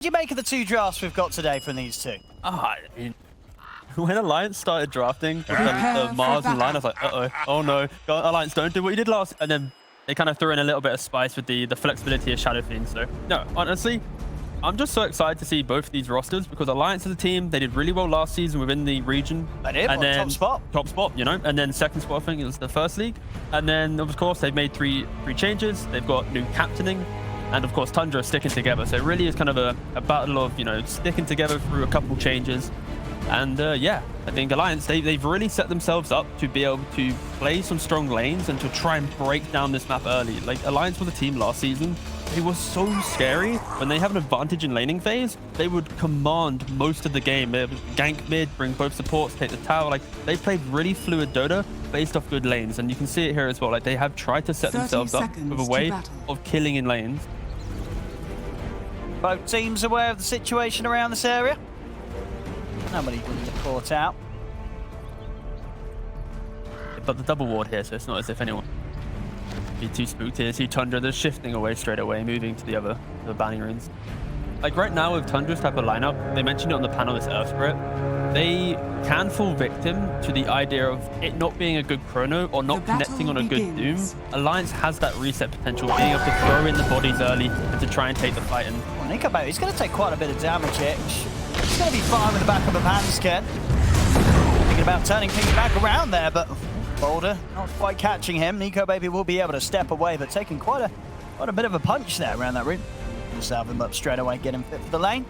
What do you make of the two drafts we've got today from these two? I mean, when Alliance started drafting with the Mars and line, I was like, oh no, Alliance, don't do what you did last. And then they kind of threw in a little bit of spice with the flexibility of Shadow Fiend. So, no, honestly, I'm just so excited to see both of these rosters because Alliance as a team, they did really well last season within the region. They did, and then top spot, you know, and then second spot, I think it was the first league. And then, of course, they've made three changes. They've got new captaining. And of course, Tundra sticking together. So it really is kind of a battle of, you know, sticking together through a couple changes. And yeah, I think Alliance, they've really set themselves up to be able to play some strong lanes and to try and break down this map early. Like, Alliance was a team last season. They were so scary. When they have an advantage in laning phase, they would command most of the game. They would gank mid, bring both supports, take the tower. Like, they played really fluid Dota based off good lanes. And you can see it here as well. Like, they have tried to set themselves up with a way of killing in lanes. Both teams aware of the situation around this area. Nobody didn't get caught out. But the double ward here, so it's not as if anyone be too spooked here. See Tundra, they're shifting away straight away, moving to the banning runes. Like right now with Tundra's type of lineup, they mentioned it on the panel, this Earth Spirit. They can fall victim to the idea of it not being a good chrono or not connecting on a good Doom. Alliance has that reset potential, being able to throw in the bodies early and to try and take the fight. And think about it, he's going to take quite a bit of damage here. He's going to be fine with the back of a Panscan. Thinking about turning things back around there, but Boulder not quite catching him. Nico Baby will be able to step away, but taking quite a bit of a punch there around that room. Salve him up straight away, get him fit for the lane.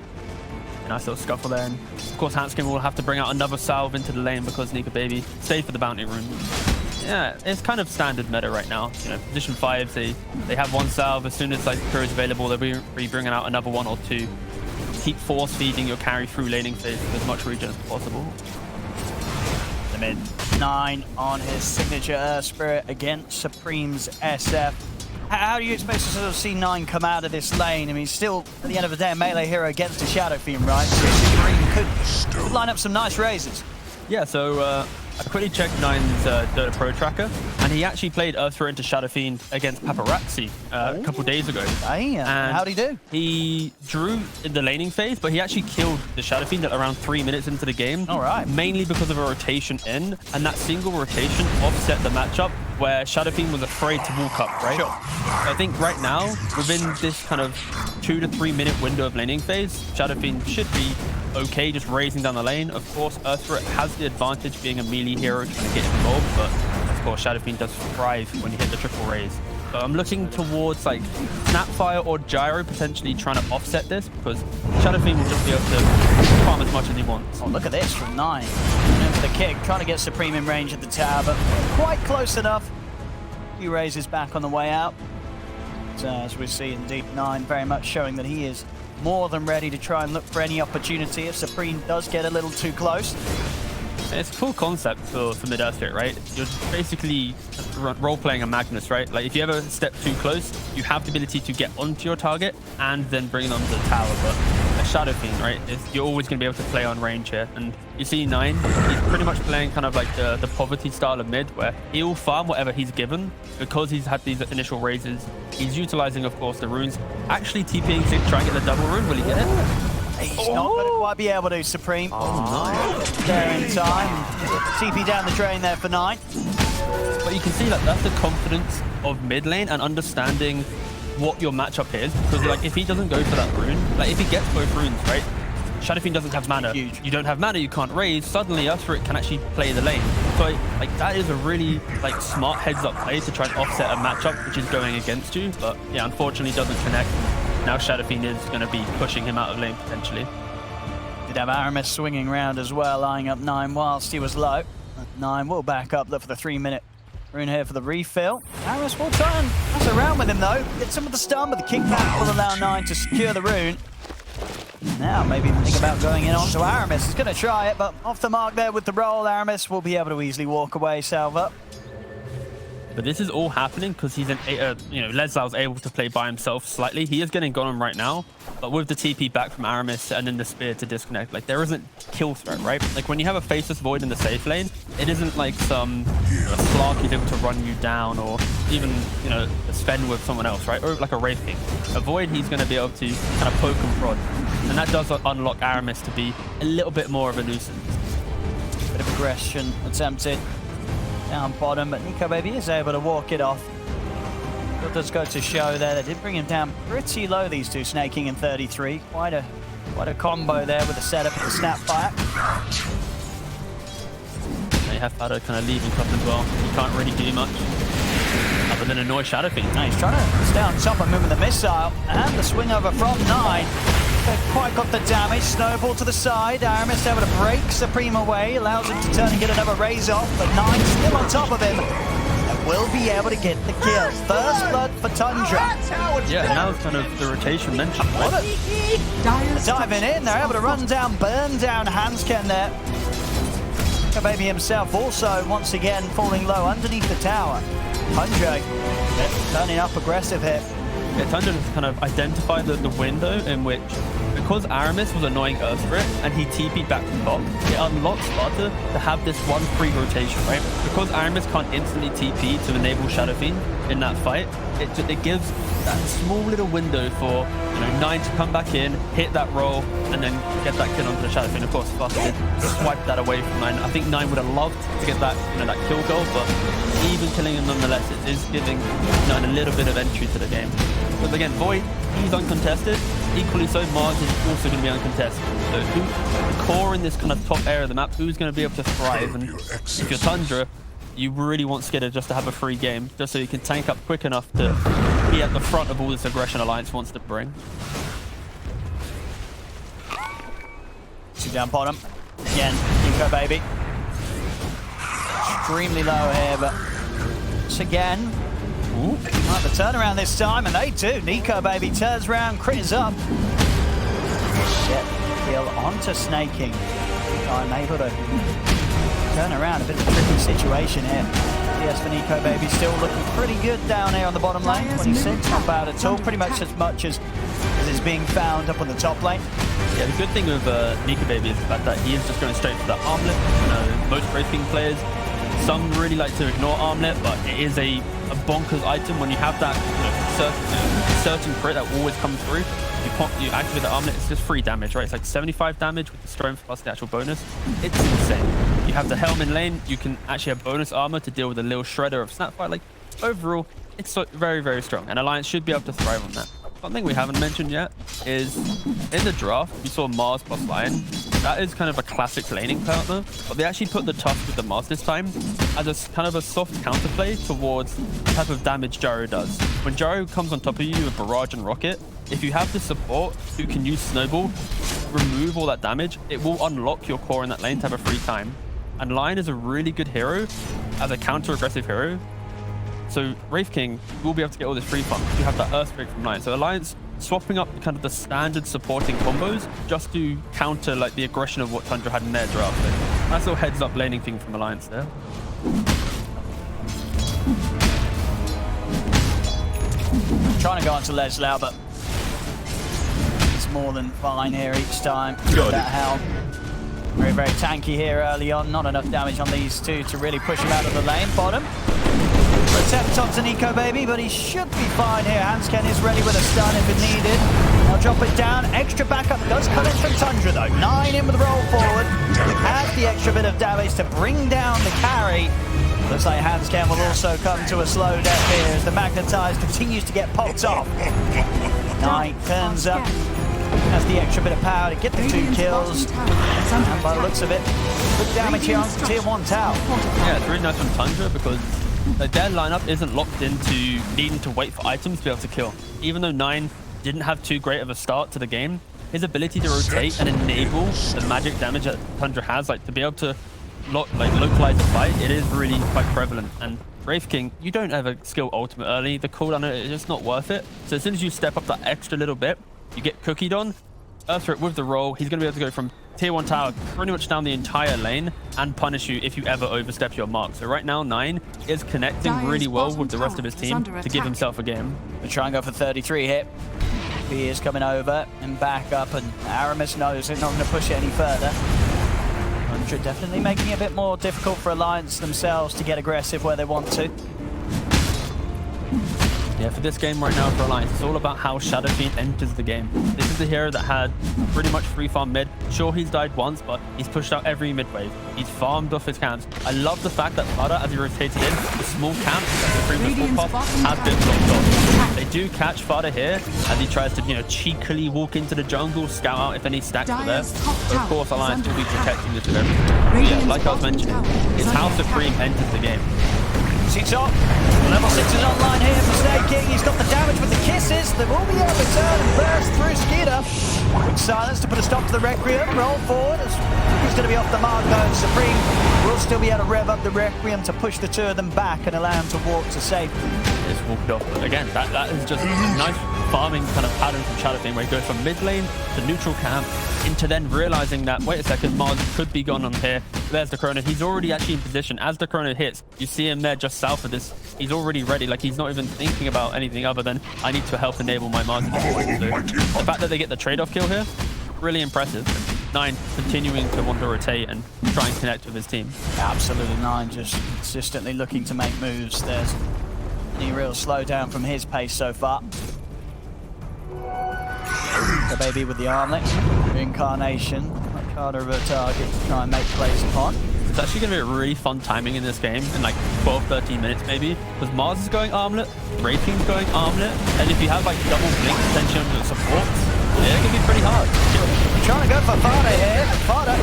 Nice little scuffle there. And of course, Hanskin will have to bring out another salve into the lane because Nico Baby stayed for the bounty rune. Yeah, it's kind of standard meta right now. You know, position 5, they have one salve. As soon as like crew is available, they'll be bringing out another one or two. Keep force feeding your carry through laning phase with as much regen as possible. The mid 9 on his signature Earth Spirit against Supreme's SF. How do you expect to sort of see 9 come out of this lane? I mean, still, at the end of the day, a melee hero against a Shadow Fiend, right? So Supreme could line up some nice raises. Yeah, so I quickly checked 9's Dota Pro tracker, and he actually played Earth Spirit into Shadow Fiend against Paparazzi a couple days ago. Damn. How'd he do? He drew in the laning phase, but he actually killed the Shadow Fiend at around 3 minutes into the game. All right. Mainly because of a rotation in, and that single rotation offset the matchup where Shadow Fiend was afraid to walk up, right? Sure. I think right now, within this kind of 2 to 3 minute window of laning phase, Shadow Fiend should be okay just raising down the lane. Of course, Earth Spirit has the advantage being a melee hero trying to get involved, but of course Shadow Fiend does thrive when you hit the triple raise. So I'm looking towards like Snapfire or Gyro potentially trying to offset this because Shadow Fiend will just be able to farm as much as he wants. Oh, look at this from 9. And for the kick, trying to get Supreme in range at the tower, but quite close enough. He raises back on the way out. So, as we see in Deep 9, very much showing that he is more than ready to try and look for any opportunity if Supreme does get a little too close. It's a cool concept for mid-Earth Spirit, right? You're basically role-playing a Magnus, right? Like, if you ever step too close, you have the ability to get onto your target and then bring it onto the tower. But a Shadow Fiend, right, you're always going to be able to play on range here. And you see 9, he's pretty much playing kind of like the poverty style of mid, where he'll farm whatever he's given because he's had these initial raises. He's utilizing, of course, the runes. Actually TPing to try and get the double rune. Will he get it? He's not going to quite be able to, Supreme. Oh, no. There in time. TP down the drain there for 9. But you can see that that's the confidence of mid lane and understanding what your matchup is. Because like if he doesn't go for that rune, like if he gets both runes, right? Shadow Fiend doesn't have mana. Huge. You don't have mana, you can't raise. Suddenly Earth Spirit can actually play the lane. So like that is a really like smart heads up play to try and offset a matchup which is going against you. But yeah, unfortunately doesn't connect. Now Shadow Fiend is going to be pushing him out of lane potentially. Did have Aramis swinging around as well, eyeing up 9 whilst he was low. 9 will back up, look for the 3-minute rune here for the refill. Aramis will try and mess around with him though. Get some of the stun, but the kickback will allow 9 to secure the rune. Now maybe think about going in onto Aramis. He's going to try it, but off the mark there with the roll. Aramis will be able to easily walk away, salve up. But this is all happening because he's Leslau's able to play by himself slightly. He is getting gone right now, but with the TP back from Aramis and then the spear to disconnect, like there isn't kill threat, right? Like when you have a faceless void in the safe lane, it isn't like some Slark is able to run you down or even spend with someone else, right? Or like a Wraith King. A void, he's going to be able to kind of poke and prod, and that does unlock Aramis to be a little bit more of a nuisance. Bit of aggression attempted down bottom, but NiKoBaby is able to walk it off. What does go to show there, they did bring him down pretty low, these two, snaking in 33. Quite a combo there with the setup of the Snapfire. They have Fado kind of leaving top as well. He can't really do much other than annoy Shadow Fiend. No, he's trying to stay on top of moving the missile, and the swing over from 9. They've quite got the damage. Snowball to the side. Aramis able to break Supreme away, allows him to turn and get another raise off, but 9 still on top of him. And will be able to get the kill. First blood for Tundra. Yeah, now it's kind of the rotation mentioned. Diving in, they're able to run down, burn down Hansken there. NiKoBaby himself also once again falling low underneath the tower. Tundra turning up aggressive here. Yeah, Tundra has kind of identified the window in which, because Aramis was annoying Earthspirit and he TP'd back to top, it unlocks Sparta to have this one free rotation, right? Because Aramis can't instantly TP to enable Shadow Fiend in that fight, it gives that small little window for 9 to come back in, hit that roll, and then get that kill onto the Shadow Fiend. Of course, Sparta did swipe that away from 9. I think 9 would have loved to get that that kill goal, but even killing him nonetheless, it is giving 9 a little bit of entry to the game. But again, Void, he's uncontested. Equally so, Mars is also going to be uncontested. So the core in this kind of top area of the map, who's going to be able to thrive? And if you're Tundra, you really want Skidder just to have a free game, just so you can tank up quick enough to be at the front of all this aggression Alliance wants to bring. 2 down bottom. Again, NiKoBaby. Extremely low here, but once again, might have a turnaround this time, and they do. NiKoBaby turns around, critters up. Get the kill onto Snaking. I'm able to turn around, a bit of a tricky situation here. Yes, for NiKoBaby, still looking pretty good down here on the bottom lane. 26, not bad at all. Pretty much as is being found up on the top lane. Yeah, the good thing with NiKoBaby is the fact that he is just going straight for the armlet. Most Wraith King players, some really like to ignore armlet, but it is a bonkers item when you have that certain crit that always comes through. You activate the armlet, it's just free damage, right? It's like 75 damage with the strength plus the actual bonus. It's insane. You have the helm in lane, you can actually have bonus armor to deal with a little shredder of Snapfire. Like, overall, it's very, very strong, and Alliance should be able to thrive on that. One thing we haven't mentioned yet is in the draft, we saw Mars plus Lion. That is kind of a classic laning partner, but they actually put the Tusk with the Mars this time as a kind of a soft counterplay towards the type of damage Gyro does. When Gyro comes on top of you with Barrage and Rocket, if you have the support who can use Snowball, remove all that damage, it will unlock your core in that lane to have a free time. And Lion is a really good hero as a counter-aggressive hero. So Wraith King will be able to get all this free fun. You have that Earthquake from Lion. So Alliance swapping up kind of the standard supporting combos just to counter like the aggression of what Tundra had in their draft. So nice little heads up laning thing from Alliance there. Trying to go onto Leslau, but it's more than fine here each time. Got that helm. Very, very tanky here early on. Not enough damage on these two to really push him out of the lane. Bottom. Attempt onto NiKoBaby, but he should be fine here. Hansken is ready with a stun if it needed. I'll drop it down. Extra backup does come in from Tundra though. 9 in with the roll forward. Has the extra bit of damage to bring down the carry. Looks like Hansken will also come to a slow death here as the Magnetize continues to get popped off. 9 turns up. Has the extra bit of power to get the 2 kills. And by the looks of it, good damage here on tier 1 tower. Yeah, it's really nice from Tundra because their lineup isn't locked into needing to wait for items to be able to kill. Even though 9 didn't have too great of a start to the game, his ability to rotate and enable the magic damage that Tundra has, like to be able to localize the fight, it is really quite prevalent. And Wraith King, you don't have a skill ultimate early. The cooldown is just not worth it. So as soon as you step up that extra little bit, you get cookied on. Earthspirit with the roll, he's going to be able to go from tier 1 tower pretty much down the entire lane and punish you if you ever overstep your mark. So right now, 9 is connecting really well with the rest of his team to give himself a game. We try and go for 33 hit. He is coming over and back up, and Aramis knows they're not going to push it any further. Tundra definitely making it a bit more difficult for Alliance themselves to get aggressive where they want to. Yeah, for this game right now for Alliance, it's all about how Shadow Fiend enters the game. This is the hero that had pretty much free farm mid. Sure, he's died once, but he's pushed out every mid wave. He's farmed off his camps. I love the fact that Fada, as he rotated in, the small camp that the previous full path has been blocked off. They do catch Fada here as he tries to, cheekily walk into the jungle, scout out if any stacks are there. But of course, Alliance will be protecting this with everything. But yeah, like I was mentioning, it's how Supreme enters the game. Sits up. Level 6 is online here for Snake King. He's got the damage with the kisses. They will be able to turn and burst through Skida. Quick silence to put a stop to the Requiem. Roll forward. He's going to be off the mark though. Supreme will still be able to rev up the Requiem to push the two of them back and allow him to walk to safety. Just walked off. But again, that is just a nice farming kind of pattern from Shadow Fiend where he goes from mid lane to neutral camp into then realizing that, wait a second, Mars could be gone on here. There's the Chrono. He's already actually in position. As the Chrono hits, you see him there just south of this. He's already ready. Like, he's not even thinking about anything other than, I need to help enable my Mars. So the fact that they get the trade-off kill here, really impressive. 9 continuing to want to rotate and try and connect with his team. Absolutely, 9 just consistently looking to make moves. There's any real slowdown from his pace so far. The baby with the armlet, reincarnation, much harder of a target to try and make plays upon. It's actually going to be a really fun timing in this game in like 12-13 minutes maybe, because Mars is going armlet, Wraith is going armlet, and if you have like double blink potential on your supports, yeah, it can be pretty hard. Trying to go for Fada here. Fada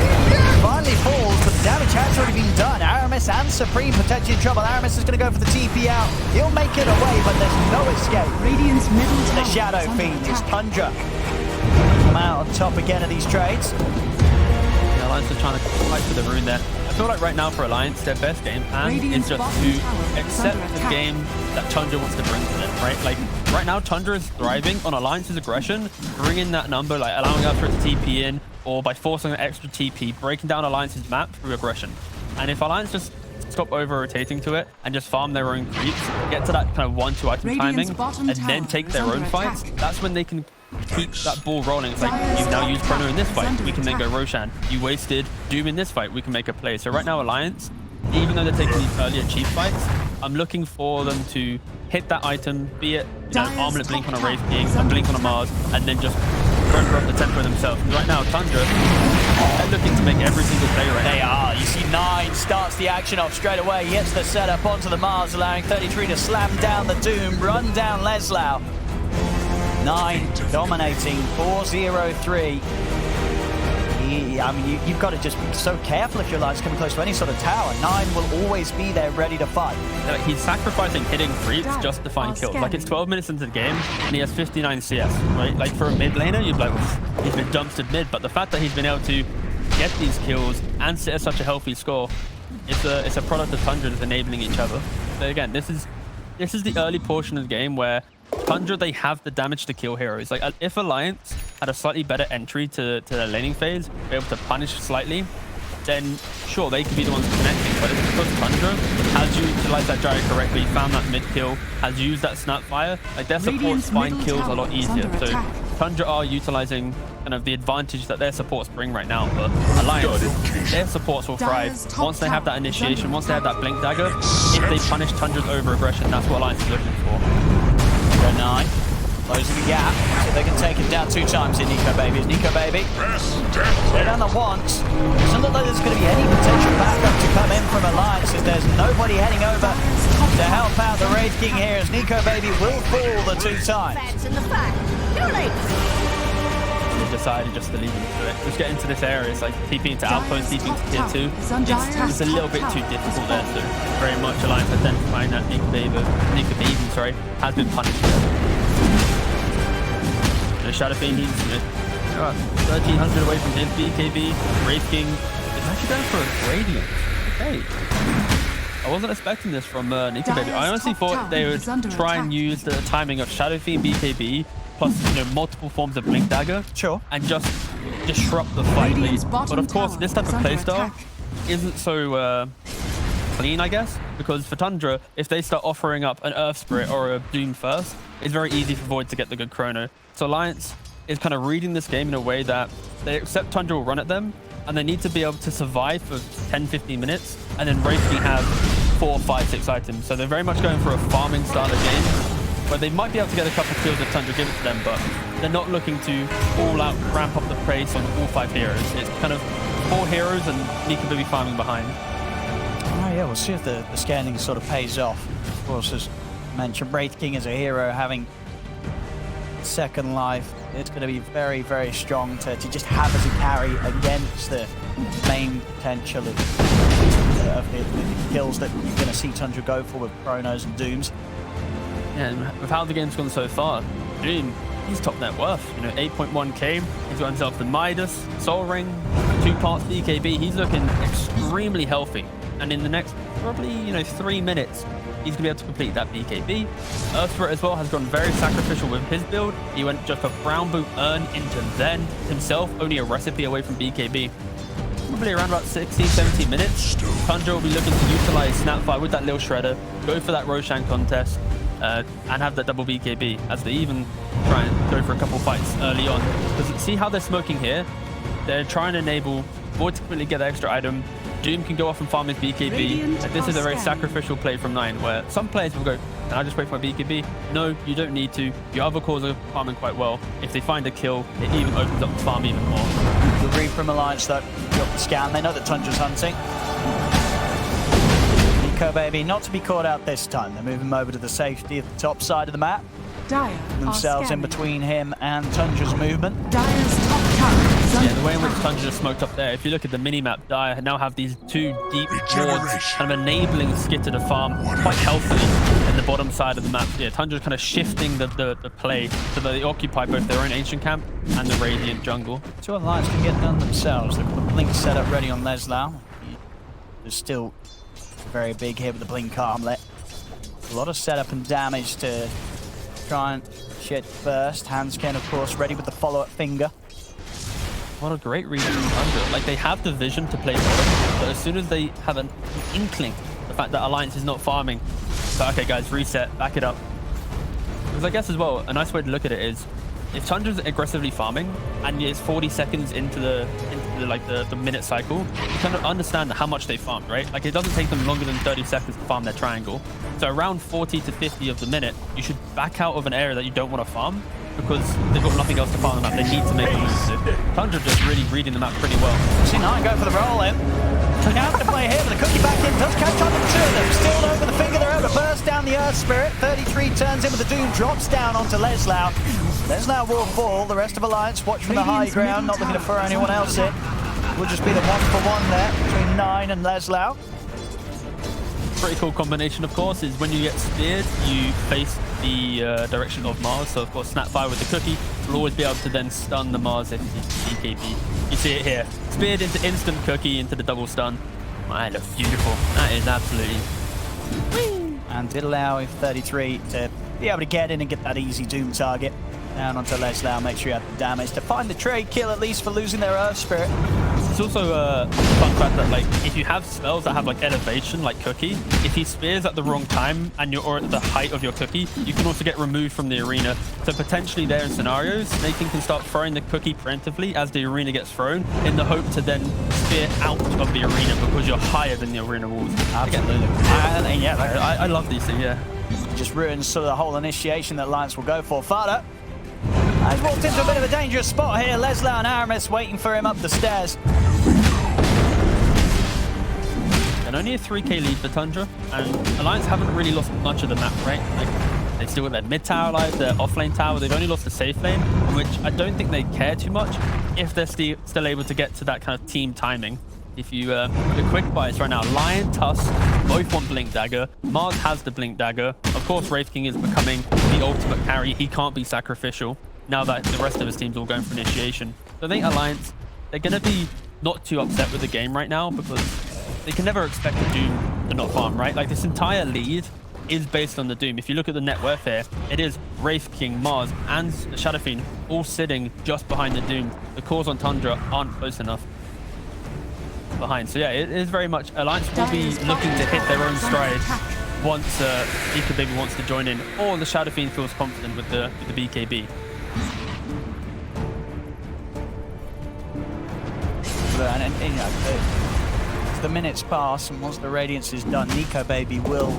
finally falls, but the damage has already been done. Aramis and Supreme potentially in trouble. Aramis is going to go for the TP out. He'll make it away, but there's no escape. Radiant's middle tower. The Shadow Fiend is Tundra. Come out on top again of these trades. The Alliance are trying to fight for the rune there. I feel like right now for Alliance, their best game plan is just to accept the game that Tundra wants to bring to them, right? Like, right now, Tundra is thriving on Alliance's aggression, bringing that number, like allowing us for it to TP in, or by forcing an extra TP, breaking down Alliance's map through aggression. And if Alliance just stop over-rotating to it and just farm their own creeps, get to that kind of 1-2 item timing, and then take their own fights, that's when they can keep that ball rolling. It's like, you've now used Chrono in this fight, we can then go Roshan. You wasted Doom in this fight, we can make a play. So right now, Alliance, even though they're taking these earlier cheap fights, I'm looking for them to hit that item, be it armlet blink on a Wraith King, a blink on a Mars, and then just render up the tempo themselves. Right now, Tundra, they're looking to make every single play right now. They are. You see 9 starts the action off straight away. He gets the setup onto the Mars, allowing 33 to slam down the Doom, run down Leslau. 9 dominating, 4-0-3. I mean, you've got to just be so careful if your line's coming close to any sort of tower. 9 will always be there ready to fight. Like, he's sacrificing hitting creeps just to find kills. Like, it's 12 minutes into the game and he has 59 CS, right? Like, for a mid laner, you'd be like, well, he's been dumpstered mid, but the fact that he's been able to get these kills and sit at such a healthy score, it's a product of Tundra that's enabling each other. But again, this is the early portion of the game where Tundra, they have the damage to kill heroes. Like, if Alliance had a slightly better entry to their laning phase, be able to punish slightly, then sure, they could be the ones connecting. But it's because Tundra has utilized that gyro correctly, found that mid kill, has used that snapfire. Like, their supports find kills a lot easier. So Tundra are utilizing kind of the advantage that their supports bring right now. But Alliance, their supports will thrive once they have that initiation, once they have that blink dagger. If they punish Tundra's over aggression, that's what Alliance is looking for. 9 closing the gap, so they can take him down 2 times in Nico Baby. Nico Baby go down the once. Doesn't look like there's going to be any potential backup to come in from Alliance, as there's nobody heading over to help out the Wraith King here, as Nico Baby will fall the 2 times. They decided just to leave him to it. Just get into this area. It's like TP into outpost, TP into tier 2. It's a little bit too difficult there, so very much Alliance identifying that Nico Baby, has been punished. The Shadow Fiend needs 1300 away from his BKB. Wraith King is actually going for a Radiant. Okay. I wasn't expecting this from Nico Baby. I honestly thought they would try and use the timing of Shadow Fiend BKB plus multiple forms of Blink Dagger. Sure. And just disrupt the fight. Radiant's But bottom of course, tower this type is of under playstyle attack. isn't so clean, I guess, because for Tundra, if they start offering up an Earth Spirit or a Doom first, it's very easy for Void to get the good chrono. So Alliance is kind of reading this game in a way that they accept Tundra will run at them, and they need to be able to survive for 10-15 minutes, and then Wraith can have 4, 5, 6 items. So they're very much going for a farming style of game, where they might be able to get a couple kills if Tundra give it to them, but they're not looking to all out ramp up the pace on all 5 heroes. It's kind of 4 heroes and Nika will be farming behind. Oh yeah, we'll see if the scanning sort of pays off. Of course, as mentioned, Wraith King as a hero having second life, it's going to be very, very strong to just have as a carry against the main potential of the kills that you're going to see Tundra go for with Chronos and Dooms. Yeah, and with how the game's gone so far, Doom, he's top net worth. 8.1k. He's got himself the Midas, Soul Ring, 2 parts BKB. He's looking extremely healthy. And in the next probably 3 minutes, he's gonna be able to complete that BKB. Earth Spirit as well has gone very sacrificial with his build. He went just a Brown Boot Urn into Zen himself, only a recipe away from BKB. Probably around about 16-17 minutes. Tundra will be looking to utilize Snapfire with that little shredder, go for that Roshan contest, and have that double BKB as they even try and go for a couple fights early on. Because see how they're smoking here? They're trying to enable Void to quickly get the extra item. Doom can go off and farm his BKB. And this is a very sacrificial play from 9, where some players will go, can I just wait for my BKB? No, you don't need to. Your other cores are farming quite well. If they find a kill, it even opens up the farm even more. The read from Alliance though, got the scan. They know that Tundra's hunting. Nico baby, not to be caught out this time. They're moving him over to the safety of the top side of the map. Dire Themselves in between him and Tundra's movement. Dire's top tower is under Yeah, the way in which attack. Tundra just smoked up there, if you look at the mini-map, Dire now have these 2 deep wards kind of enabling Skitter to farm quite healthily in the bottom side of the map. Yeah, Tundra's kind of shifting the play so that they occupy both their own Ancient Camp and the Radiant jungle. 2 Alliance can get done themselves. They've got the blink set up ready on Leslau. There's still a very big hit with the blink armlet. A lot of setup and damage to try and shit first. Hansken, of course, ready with the follow-up finger. What a great read from Tundra. Like, they have the vision to play bottom, but as soon as they have an inkling, the fact that Alliance is not farming, so okay guys, reset, back it up. Because I guess as well, a nice way to look at it is, if Tundra's aggressively farming and it's 40 seconds into the minute cycle, you kind of understand how much they farmed, right? Like, it doesn't take them longer than 30 seconds to farm their triangle. So around 40 to 50 of the minute, you should back out of an area that you don't want to farm, because they've got nothing else to farm the map. They need to make a move. So Tundra just really reading the map pretty well. See 9 go for the roll in. They have to play here, but the cookie back in does catch on to the 2 of them. Still over the finger, they're able to burst down the Earth Spirit. 33 turns in with the Doom, drops down onto Leslau. Leslau will fall. The rest of Alliance watch from the high ground, not looking to throw anyone else in. Will just be the 1-for-1 there between 9 and Leslau. Pretty cool combination, of course, is when you get speared, you face the direction of Mars. So, of course, Snapfire with the cookie will always be able to then stun the Mars if it's BKB. You see it here. Speared into instant cookie into the double stun. Man, it looks beautiful. That is absolutely... Whee! And did allow 33 to be able to get in and get that easy Doom target. Down onto Leslau, make sure you have the damage to find the trade kill, at least for losing their Earth Spirit. It's also a fun fact that, like, if you have spells that have like elevation, like Cookie, if he spears at the wrong time and you're at the height of your Cookie, you can also get removed from the arena. So potentially there in scenarios, Nathan can start throwing the Cookie preemptively as the arena gets thrown, in the hope to then spear out of the arena because you're higher than the arena walls. Absolutely. And yeah, I love these things, yeah. Just ruins sort of the whole initiation that Alliance will go for. Fada has walked into a bit of a dangerous spot here. Leslau and Aramis waiting for him up the stairs. And only a 3k lead for Tundra, and Alliance haven't really lost much of the map, right? Like, they still got their mid tower alive, their offlane tower. They've only lost the safe lane, which I don't think they care too much if they're still able to get to that kind of team timing. If you the quick bias right now, Lion, Tusk, both want Blink Dagger. Mars has the Blink Dagger. Of course, Wraith King is becoming the ultimate carry. He can't be sacrificial now that the rest of his team's all going for initiation. So I think Alliance, they're going to be not too upset with the game right now, because they can never expect a Doom to not farm, right? Like, this entire lead is based on the Doom. If you look at the net worth here, it is Wraith King, Mars, and Shadow Fiend all sitting just behind the Doom. The cores on Tundra aren't close enough behind. So yeah, it is very much Alliance will be looking to hit their own stride once Nika Baby wants to join in, or the Shadow Fiend feels confident with the BKB. And you know, as the minutes pass and once the Radiance is done, Nico Baby will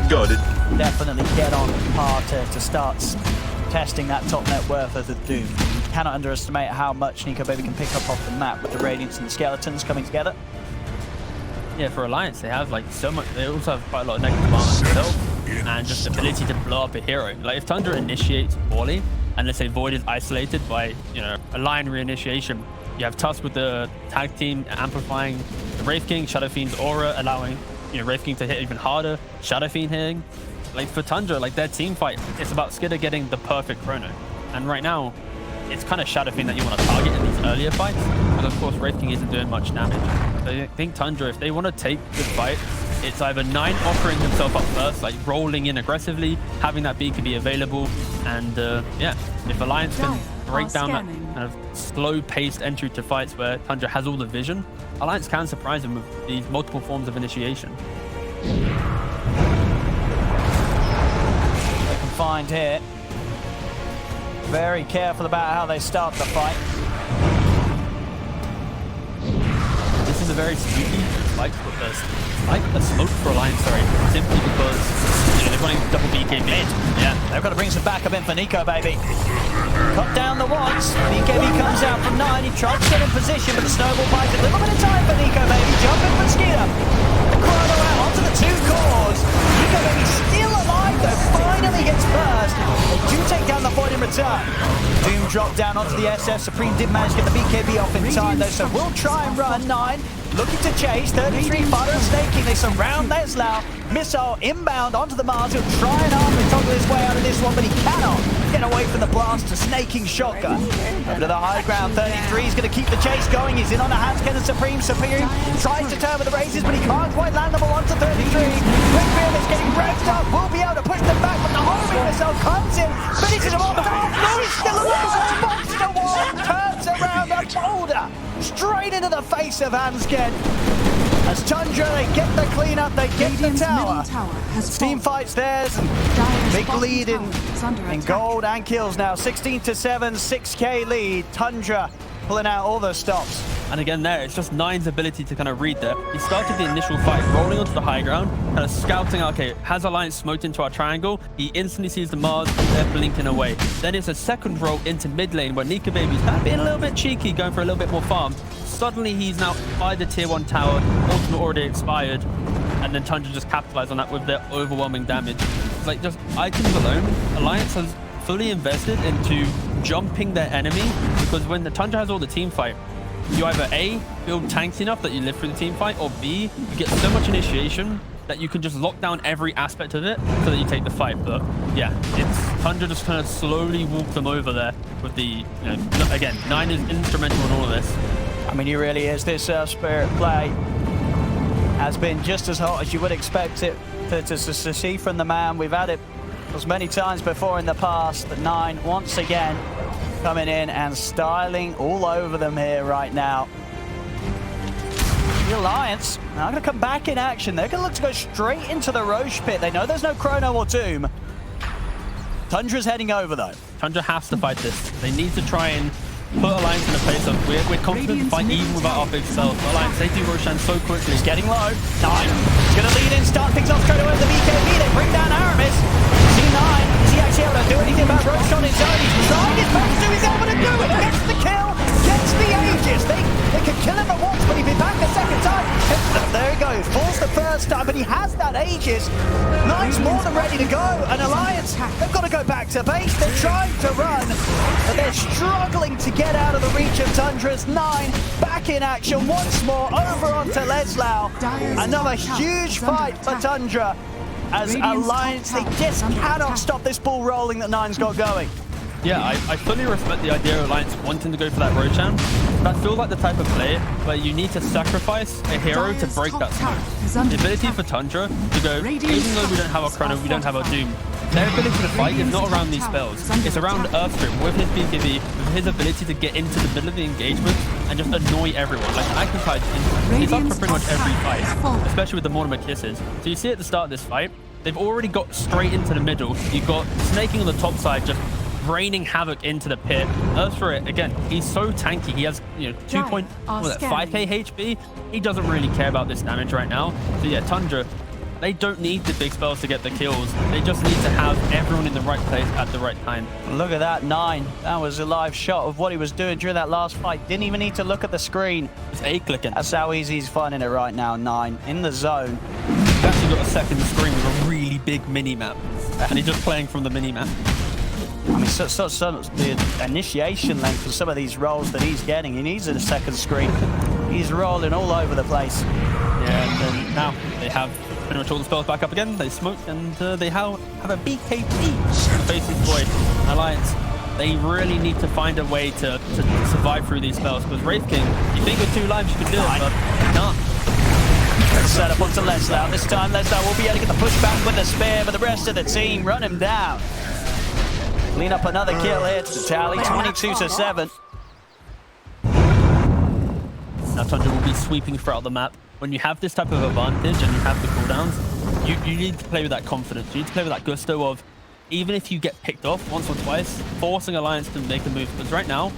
definitely get on par to start testing that top net worth of the Doom. You cannot underestimate how much Nico Baby can pick up off the map with the Radiance and the Skeletons coming together. Yeah, for Alliance, they have like so much. They also have quite a lot of negative armor themselves, and just the ability to blow up a hero. Like if Tundra initiates poorly, and let's say Void is isolated by, you know, a line reinitiation, you have Tusk with the tag team amplifying the Wraith King, Shadow Fiend's aura, allowing, you know, Wraith King to hit even harder, Shadow Fiend hitting. Like for Tundra, like their team fight, it's about Skidder getting the perfect chrono. And right now, it's kind of Shadow Fiend that you want to target in these earlier fights, because of course Wraith King isn't doing much damage. So I think Tundra, if they want to take good fight, it's either 9 offering himself up first, like rolling in aggressively, having that BKB available, and yeah, if Alliance can break down that kind of slow-paced entry to fights where Tundra has all the vision, Alliance can surprise him with these multiple forms of initiation. They can find here. Very careful about how they start the fight. This is a very sneaky like a smoke for Alliance, sorry, simply because, you know, they're running double BKB. Yeah, they've got to bring some backup in for Nico Baby. Cut down the once. BKB comes out from 9. He tries to get in position, but the snowball buys a little bit of time for Nico Baby. Jumping for Skeeter. The chrono out onto the 2 cores. Nico Baby still alive though. Finally gets first. They do take down the Void in return. Doom dropped down onto the SF. Supreme did manage to get the BKB off in time though, so we'll try and run 9. Looking to chase, 33 fire and snaking. They surround Leslau. Missile inbound onto the Mars. He'll try and arm and toggle his way out of this one, but he cannot get away from the blast. A snaking shotgun. Over to the high ground. 33 is going to keep the chase going. He's in on the hands. Ken and Supreme. Supreme tries to turn with the races, but he can't quite land them all onto 33. Quickfield is getting revved up. We'll be able to push them back, but the homing missile comes in, finishes him off. No, he's still alive. Monster wall turns around a boulder straight into the face of Hansken. As Tundra, they get the cleanup, they get the tower. Team fights theirs, and big lead in gold and kills now. 16-7, 6k lead. Tundra pulling out all the stops. And again there, it's just Nine's ability to kind of read there. He started the initial fight rolling onto the high ground, kind of scouting, okay, has Alliance smoked into our triangle? He instantly sees the Mars, they're blinking away. Then it's a second roll into mid lane where Nika Baby's kind of being a little bit cheeky, going for a little bit more farm. Suddenly he's now by the tier 1 tower, ultimate already expired, and then Tundra just capitalized on that with their overwhelming damage. It's like just items alone, Alliance has fully invested into jumping their enemy, because when the Tundra has all the team fight, you either A, build tanks enough that you live through the team fight, or B, you get so much initiation that you can just lock down every aspect of it so that you take the fight. But yeah, it's Tundra just kind of slowly walk them over there with the, you know, again, Nine is instrumental in all of this. I mean, he really is. This Spirit play has been just as hot as you would expect it to see from the man. We've had it as many times before in the past, but Nine once again coming in and styling all over them here right now. The Alliance now going to come back in action. They're going to look to go straight into the Roche pit. They know there's no Chrono or Doom. Tundra's heading over though. Tundra has to fight this. They need to try and put Alliance in a place of we're confident to fight even without our big self. Alliance, they do Roshan so quickly. He's getting low. Nine is going to lead in, start things off straight away with the BKB. They bring down Aramis. C9, is he actually able to do anything about Roshan on his own? He's trying his best to, he's able to do it. Gets the kill, gets the Aegis. They could kill him at once, but he'd be back a second time. There he goes, falls the first time, but he has that Aegis. Nine's more than ready to go. And Alliance, they've got to go back to base. They're trying to run, but they're struggling to get out of the reach of Tundra's. Nine back in action once more, over onto Leslau. Another huge fight for Tundra. As Alliance, they just cannot stop this ball rolling that Nine's got going. Yeah, I fully respect the idea of Alliance wanting to go for that Roshan, that feels like the type of play where you need to sacrifice a hero to break that smoke. The ability for Tundra to go, even though we don't have our Chrono, we don't have our Doom, their ability to fight is not around these spells. It's around Earthstream with his BKB, with his ability to get into the middle of the engagement and just annoy everyone. Like Magnified, he's up for pretty much every fight, especially with the Mortimer Kisses. So you see at the start of this fight, they've already got straight into the middle. You've got Snaking on the top side, just raining havoc into the pit. As for it, again, he's so tanky. He has, 5k HP. He doesn't really care about this damage right now. So yeah, Tundra, they don't need the big spells to get the kills. They just need to have everyone in the right place at the right time. Look at that, 9. That was a live shot of what he was doing during that last fight. Didn't even need to look at the screen. It's A-clicking. That's how easy he's finding it right now, 9. In the zone. He's actually got a second screen with a really big mini-map. And he's just playing from the mini-map. I mean, so the initiation length for some of these rolls that he's getting, he needs a second screen. He's rolling all over the place. Yeah, and then now they have pretty much all the spells back up again. They smoke, and they have a BKB faces Void. Alliance, they really need to find a way to survive through these spells, because Wraith King, you think with 2 lives you can do it, but you can't. Set up onto Leslau. This time Leslau will be able to get the pushback with the spear, but the rest of the team run him down. Clean up another kill here to the tally, 22-7. Now Tundra will be sweeping throughout the map. When you have this type of advantage and you have the cooldowns, you need to play with that confidence. You need to play with that gusto of, even if you get picked off once or twice, forcing Alliance to make a move. Because right now,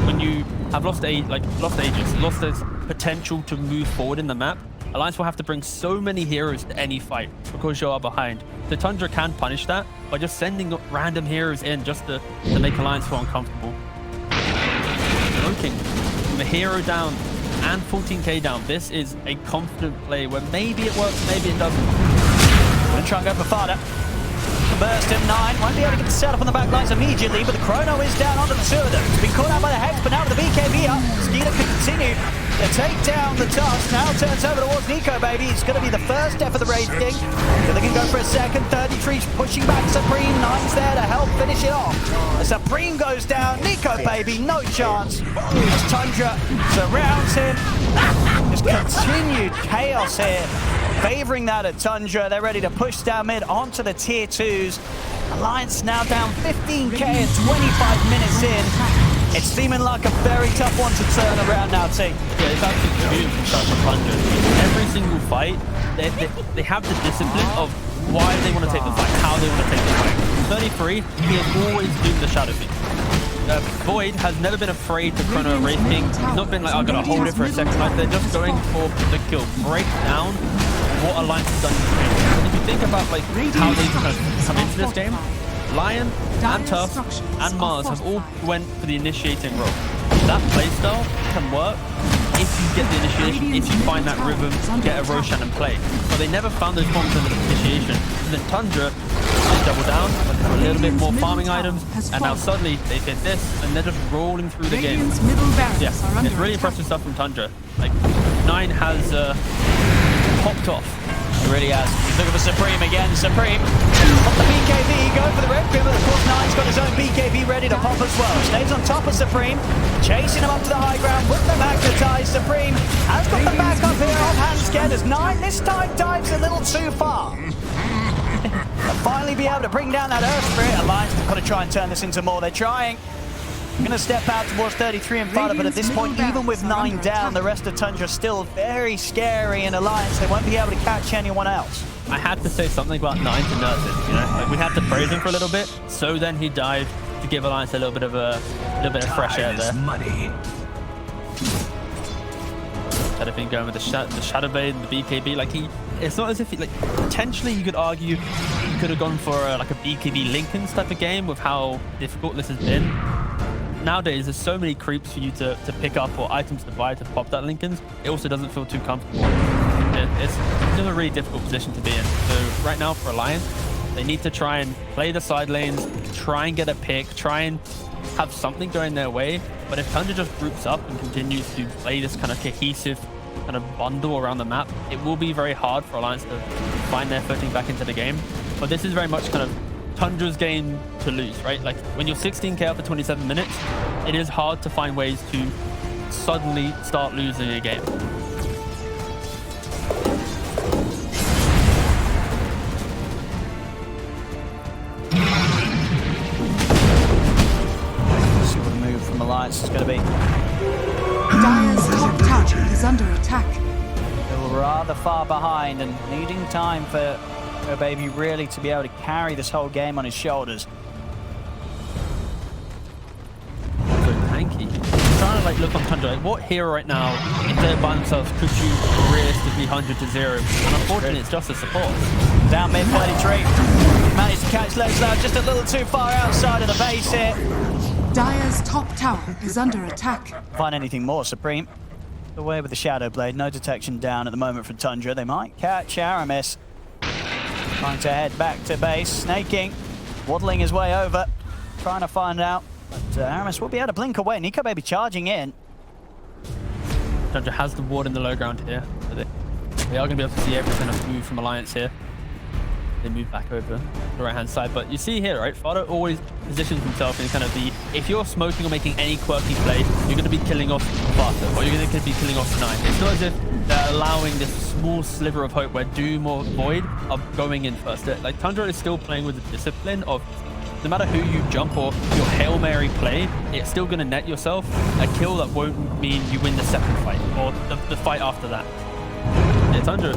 when you have lost this potential to move forward in the map, Alliance will have to bring so many heroes to any fight because you are behind. So Tundra can punish that by just sending random heroes in just to make Alliance feel uncomfortable. Smoking from a hero down and 14k down. This is a confident play where maybe it works, maybe it doesn't. Gonna try and go for Fada. Burst in 9, won't be able to get the setup on the back lines immediately, but the Chrono is down onto the 2 of them. It's been caught out by the Hex, but now with the BKB up, Skeeter can continue to take down the task. Now turns over towards Nico, baby. It's going to be the first death of the Wraith King. So they can go for a second. 33 pushing back Supreme. 9's there to help finish it off. As Supreme goes down, Nico, baby, no chance. As Tundra surrounds him. Just continued chaos here. Favoring that at Tundra. They're ready to push down mid onto the tier 2s. Alliance now down 15k and 25 minutes in. It's seeming like a very tough one to turn around now, team. Yeah, it's actually beautiful start from Tundra. Every single fight, they have the discipline of why they want to take the fight, how they want to take the fight. 33, he has always doomed the Shadow Fiend. Void has never been afraid to Chrono Wraith King. He's not been like, I'm going to hold it for a second. Like, they're just going for the kill. Break down what Alliance has done in this game. And if you think about like how they've kind of come into this game, Lion and Tusk and Mars have all went for the initiating role. That playstyle can work if you get the initiation, if you find that rhythm, get a Roshan and play. But they never found those forms of initiation. And then Tundra, they double down, went for a little bit more farming items, and now suddenly they hit this, and they're just rolling through the game. Yeah, it's really impressive stuff from Tundra. Like, 9 has popped off. It really has. He's looking for Supreme again. Supreme pop the BKB, go for the Red Grim, but of course 9's got his own BKB ready to pop as well. Stays on top of Supreme, chasing him up to the high ground with the magnetize. Supreme has got the back up here, offhand scared as 9 this time dives a little too far. They'll finally be able to bring down that Earth Spirit. Alliance have got to try and turn this into more. They're trying. Going to step out towards 33 and Fada, but at this point, even with 9 down, the rest of Tundra still very scary in Alliance. They won't be able to catch anyone else. I had to say something about 9 to nurse it, you know? Like, we had to praise him for a little bit, so then he dived to give Alliance a little bit of fresh air there. Had been going with the Shadow Blade and the BKB, like it's not as if he, like, potentially you could argue he could have gone for like a BKB Lincoln's type of game with how difficult this has been. Nowadays, there's so many creeps for you to pick up or items to buy to pop that Lincoln's. It also doesn't feel too comfortable. It's just a really difficult position to be in. So right now for Alliance, they need to try and play the side lanes, try and get a pick, try and have something going their way. But if Tundra just groups up and continues to play this kind of cohesive kind of bundle around the map, it will be very hard for Alliance to find their footing back into the game. But this is very much kind of Tundra's game to lose, right? Like when you're 16k up for 27 minutes, it is hard to find ways to suddenly start losing a game. See what the move from Alliance is going to be. Dire's top tower is under attack. Still rather far behind and needing time for Baby really to be able to carry this whole game on his shoulders. So tanky. I'm trying to like look on Tundra. Like, what hero right now, if they're by themselves, could you realistically 100-0? And unfortunately, it's just a support. Down mid 33. Managed to catch Leslar just a little too far outside of the base here. Dire's top tower is under attack. Find anything more, Supreme. Away with the Shadow Blade. No detection down at the moment from Tundra. They might catch Aramis. Trying to head back to base. Snaking. Waddling his way over. Trying to find out. But Aramis will be able to blink away. Nico Baby charging in. Tundra has the ward in the low ground here. So they are going to be able to see every kind of move from Alliance here. They move back over the right-hand side. But you see here, right? Fado always positions himself in kind of the... If you're smoking or making any quirky play, you're going to be killing off faster, or you're going to be killing off 9. It's not as if they're allowing this small sliver of hope where Doom or Void are going in first. Like, Tundra is still playing with the discipline of no matter who you jump or your Hail Mary play, it's still going to net yourself a kill that won't mean you win the second fight or the fight after that. Yeah, Tundra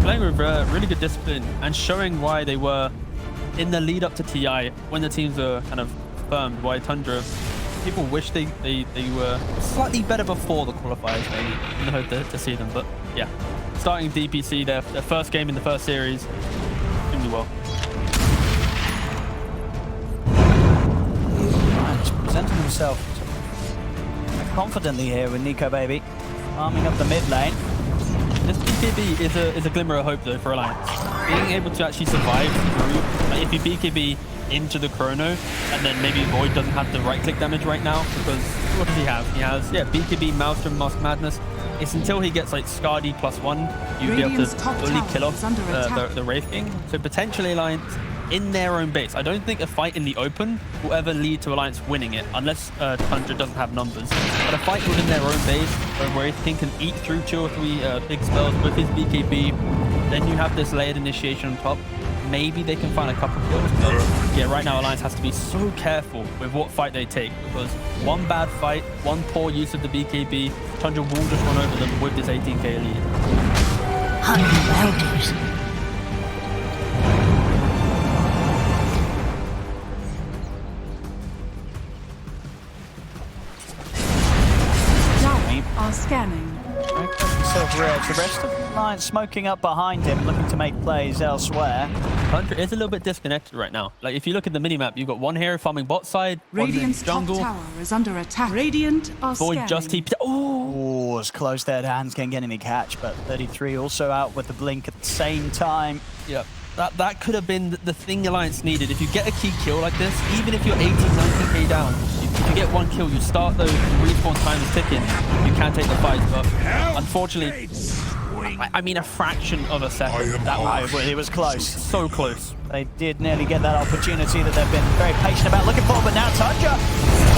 playing with really good discipline and showing why they were in the lead up to TI when the teams were kind of firmed. Why Tundra, people wish they were slightly better before the qualifiers, maybe, in the hope to see them. But yeah, starting DPC, their first game in the first series, extremely well. Just presenting himself confidently here with Nico Baby, arming up the mid lane. This BKB is a glimmer of hope though for Alliance. Being able to actually survive through, like if you BKB into the Chrono and then maybe Void doesn't have the right click damage right now because what does he have? He has BKB, Maelstrom, Mask Madness. It's until he gets like Scardy +1 you'd be able to fully kill off the Wraith King. So potentially Alliance in their own base. I don't think a fight in the open will ever lead to Alliance winning it unless Tundra doesn't have numbers. But a fight within their own base where Wraith King can eat through 2 or 3 big spells with his BKB, then you have this layered initiation on top. Maybe they can find a couple kills, but yeah, right now Alliance has to be so careful with what fight they take because one bad fight, one poor use of the BKB, Tundra will just run over them with this 18k lead. Are scanning. The rest of the line smoking up behind him, looking to make plays elsewhere. Tundra is a little bit disconnected right now. Like if you look at the minimap, you've got one hero farming bot side, Radiant's top tower is under attack. Radiant are Void scanning. just TP. Oh, it's close there. Hands can't get any catch, but 33 also out with the blink at the same time. Yeah, that could have been the thing Alliance needed. If you get a key kill like this, even if you're 18, 19k down, if you get one kill, you start those respawn times ticking, you can take the fight. But unfortunately, I mean a fraction of a second. It was close. So close. They did nearly get that opportunity that they've been very patient about looking for, but now Tundra,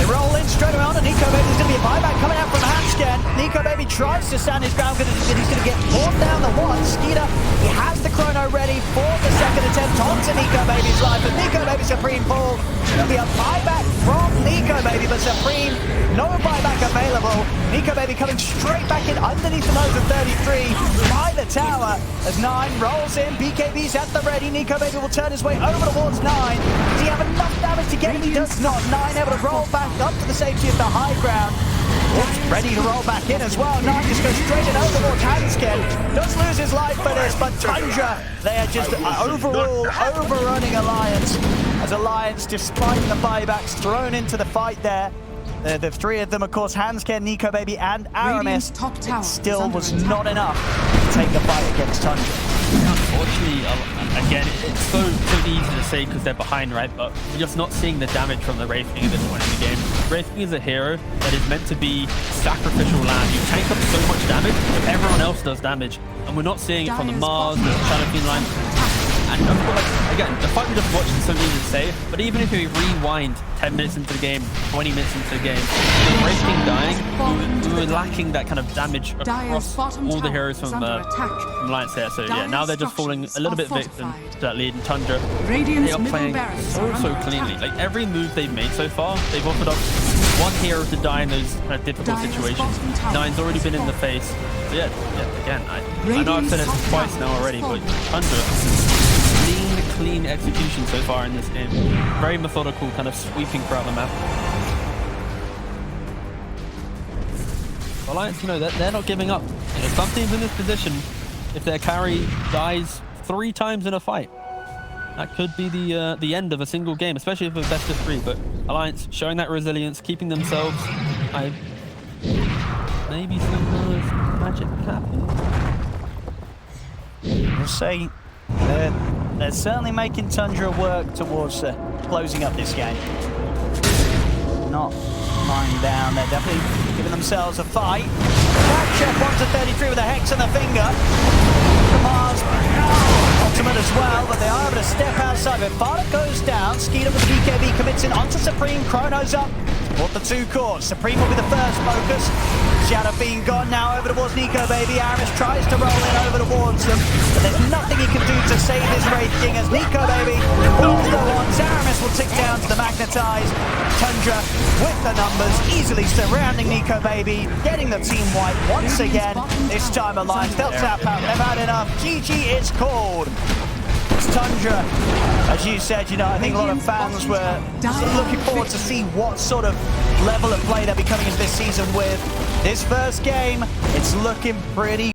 they roll in straight around, and Nico Baby's going to be a buyback coming out from the hand scan. Nico Baby tries to stand his ground because he's going to get pulled down the one. Skeeter, he has the chrono ready for the second attempt onto Nico Baby's life, but Nico Baby Supreme pull. There'll be a buyback from Nico Baby, but Supreme, no buyback available. Nico Baby coming straight back in underneath the nose of 33 by the tower as 9 rolls in. BKB's at the ready. Nico Baby will turn his way over towards 9. Does he have enough damage to get him? He does not. 9 able to roll back up to the safety of the high ground. It's ready to roll back in as well. 9 just goes straight in over towards Hanskin. Does lose his life for this, but Tundra, they are just overall overrunning Alliance. As Alliance, despite the buybacks thrown into the fight there, the 3 of them, of course, Hanskin, Nico Baby, and Aramis, it still was not enough to take the fight against Tundra. Unfortunately, again, it's so easy to say because they're behind, right? But you're just not seeing the damage from the Wraith King at this point in the game. Wraith King is a hero that is meant to be sacrificial land. You tank up so much damage, but everyone else does damage. And we're not seeing it from the Mars, the Shadow Fiend line. And like again, the fight we just watched is so easy to say, but even if we rewind 10 minutes into the game, 20 minutes into the game, with Wraith King dying, we were lacking that kind of damage across all the heroes from Alliance here. So yeah, now they're just falling a little bit victim to that lead in Tundra. They are playing so cleanly. Like every move they've made so far, they've offered up one hero to die in those kind of difficult situations. Nine's already been in the face. So yeah, again, I know I've said it twice now already, but Tundra, clean execution so far in this game. Very methodical, kind of sweeping throughout the map. Alliance, you know, they're not giving up. You know, some teams in this position, if their carry dies 3 times in a fight, that could be the end of a single game, especially if it's best of 3. But Alliance showing that resilience, keeping themselves. Maybe some magic happen. We'll see. They're certainly making Tundra work towards closing up this game. Not lying down. They're definitely giving themselves a fight. Chef 1-33 with a hex on the finger. Mars ultimate as well, but they are able to step outside. But Fardock goes down. Skeeter with the BKB commits in onto Supreme. Chrono's up. Bought the 2 cores. Supreme will be the first focus. Shadow Fiend gone now over towards Nico Baby. Aramis tries to roll in over towards them, but there's nothing he can do to save his Wraith King as Nico Baby will go on. Aramis will tick down to the magnetized. Tundra with the numbers, easily surrounding Nico Baby, getting the team wipe once again. This time Alliance, they'll tap out. They've had enough. GG is called. It's Tundra. As you said, you know, I think a lot of fans were looking forward to see what sort of level of play they'll be coming into this season with. This first game, it's looking pretty